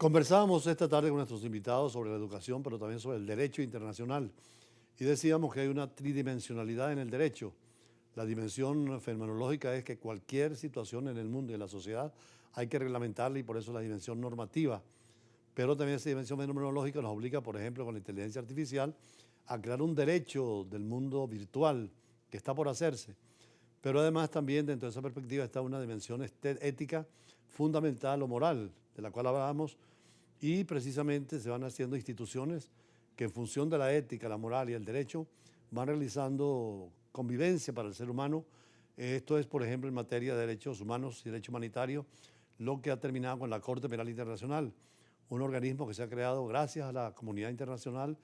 Conversábamos esta tarde con nuestros invitados sobre la educación, pero también sobre el derecho internacional. Y decíamos que hay una tridimensionalidad en el derecho. La dimensión fenomenológica es que cualquier situación en el mundo y en la sociedad hay que reglamentarla y por eso la dimensión normativa. Pero también esa dimensión fenomenológica nos obliga, por ejemplo, con la inteligencia artificial, a crear un derecho del mundo virtual que está por hacerse. Pero además también dentro de esa perspectiva está una dimensión ética fundamental o moral, de la cual hablábamos, y precisamente se van haciendo instituciones que en función de la ética, la moral y el derecho van realizando convivencia para el ser humano. Esto es, por ejemplo, en materia de derechos humanos y derecho humanitario, lo que ha terminado con la Corte Penal Internacional, un organismo que se ha creado gracias a la comunidad internacional.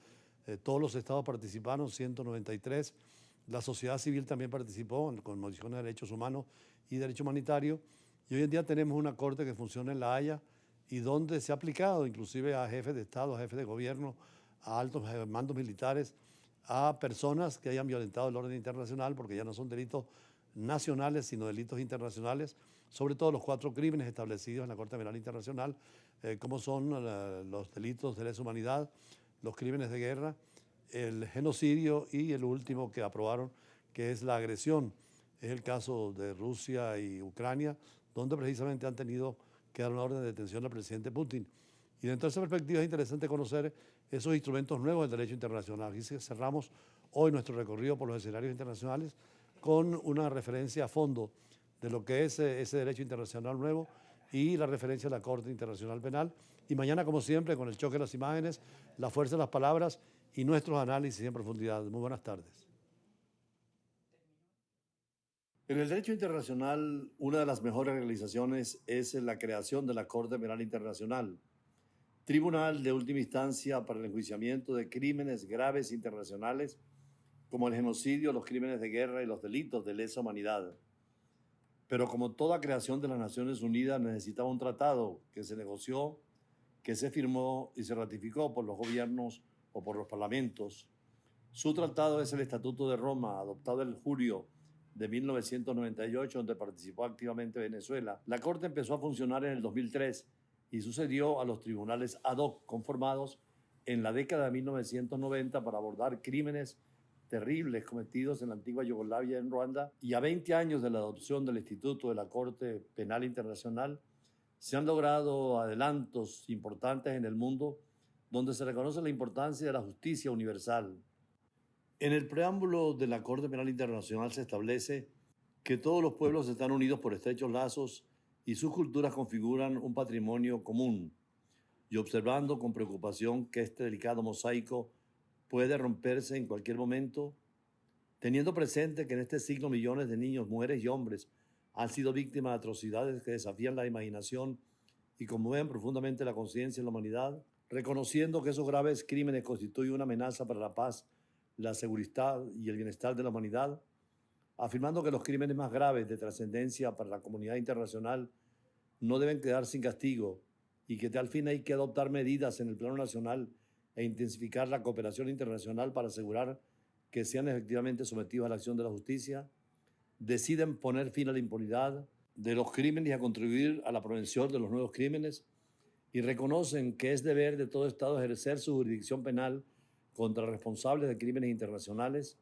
Todos los estados participaron, 193. La sociedad civil también participó con modificaciones de derechos humanos y derecho humanitario. Y hoy en día tenemos una corte que funciona en La Haya y donde se ha aplicado inclusive a jefes de Estado, a jefes de gobierno, a altos mandos militares, a personas que hayan violentado el orden internacional, porque ya no son delitos nacionales, sino delitos internacionales, sobre todo los 4 crímenes establecidos en la Corte Penal Internacional, como son los delitos de lesa humanidad, los crímenes de guerra, el genocidio y el último que aprobaron, que es la agresión. Es el caso de Rusia y Ucrania, donde precisamente han tenido que dar una orden de detención al presidente Putin. Y dentro de esa perspectiva es interesante conocer esos instrumentos nuevos del derecho internacional. Aquí cerramos hoy nuestro recorrido por los escenarios internacionales con una referencia a fondo de lo que es ese derecho internacional nuevo y la referencia a la Corte Internacional Penal. Y mañana, como siempre, con el choque de las imágenes, la fuerza de las palabras y nuestros análisis en profundidad. Muy buenas tardes. En el derecho internacional, una de las mejores realizaciones es la creación de la Corte Penal Internacional, tribunal de última instancia para el enjuiciamiento de crímenes graves internacionales como el genocidio, los crímenes de guerra y los delitos de lesa humanidad. Pero como toda creación de las Naciones Unidas necesitaba un tratado que se negoció, que se firmó y se ratificó por los gobiernos o por los parlamentos. Su tratado es el Estatuto de Roma, adoptado en julio de 1998, donde participó activamente Venezuela. La Corte empezó a funcionar en el 2003 y sucedió a los tribunales ad hoc conformados en la década de 1990 para abordar crímenes terribles cometidos en la antigua Yugoslavia y en Ruanda, y a 20 años de la adopción del Instituto de la Corte Penal Internacional, se han logrado adelantos importantes en el mundo donde se reconoce la importancia de la justicia universal. En el preámbulo de la Corte Penal Internacional se establece que todos los pueblos están unidos por estrechos lazos y sus culturas configuran un patrimonio común, y observando con preocupación que este delicado mosaico puede romperse en cualquier momento, teniendo presente que en este siglo millones de niños, mujeres y hombres han sido víctimas de atrocidades que desafían la imaginación y conmueven profundamente la conciencia de la humanidad, reconociendo que esos graves crímenes constituyen una amenaza para la paz, la seguridad y el bienestar de la humanidad, afirmando que los crímenes más graves de trascendencia para la comunidad internacional no deben quedar sin castigo y que al fin hay que adoptar medidas en el plano nacional e intensificar la cooperación internacional para asegurar que sean efectivamente sometidos a la acción de la justicia, deciden poner fin a la impunidad de los crímenes y a contribuir a la prevención de los nuevos crímenes, y reconocen que es deber de todo Estado ejercer su jurisdicción penal contra responsables de crímenes internacionales,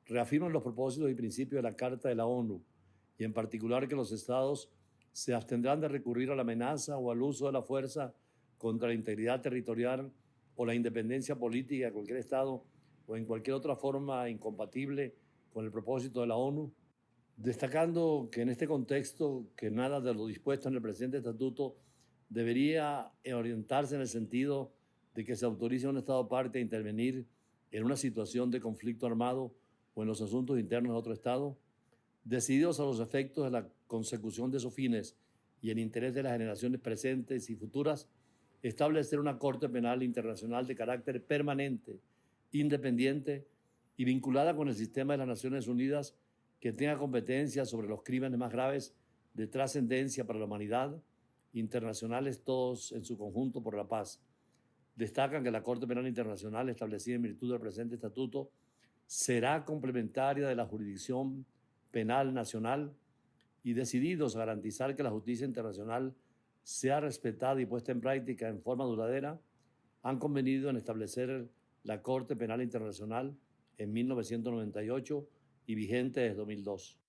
reafirman los propósitos y principios de la Carta de la ONU, y en particular que los Estados se abstendrán de recurrir a la amenaza o al uso de la fuerza contra la integridad territorial o la independencia política de cualquier Estado o en cualquier otra forma incompatible con el propósito de la ONU, destacando que en este contexto que nada de lo dispuesto en el presente estatuto debería orientarse en el sentido de que se autorice a un Estado parte a intervenir en una situación de conflicto armado o en los asuntos internos de otro Estado, decididos a los efectos de la consecución de esos fines y en interés de las generaciones presentes y futuras, establecer una Corte Penal Internacional de carácter permanente, independiente y vinculada con el sistema de las Naciones Unidas, que tenga competencia sobre los crímenes más graves de trascendencia para la humanidad, internacionales todos en su conjunto por la paz. Destacan que la Corte Penal Internacional, establecida en virtud del presente estatuto, será complementaria de la jurisdicción penal nacional y decididos a garantizar que la justicia internacional sea respetada y puesta en práctica en forma duradera, han convenido en establecer la Corte Penal Internacional en 1998 y vigente desde 2002.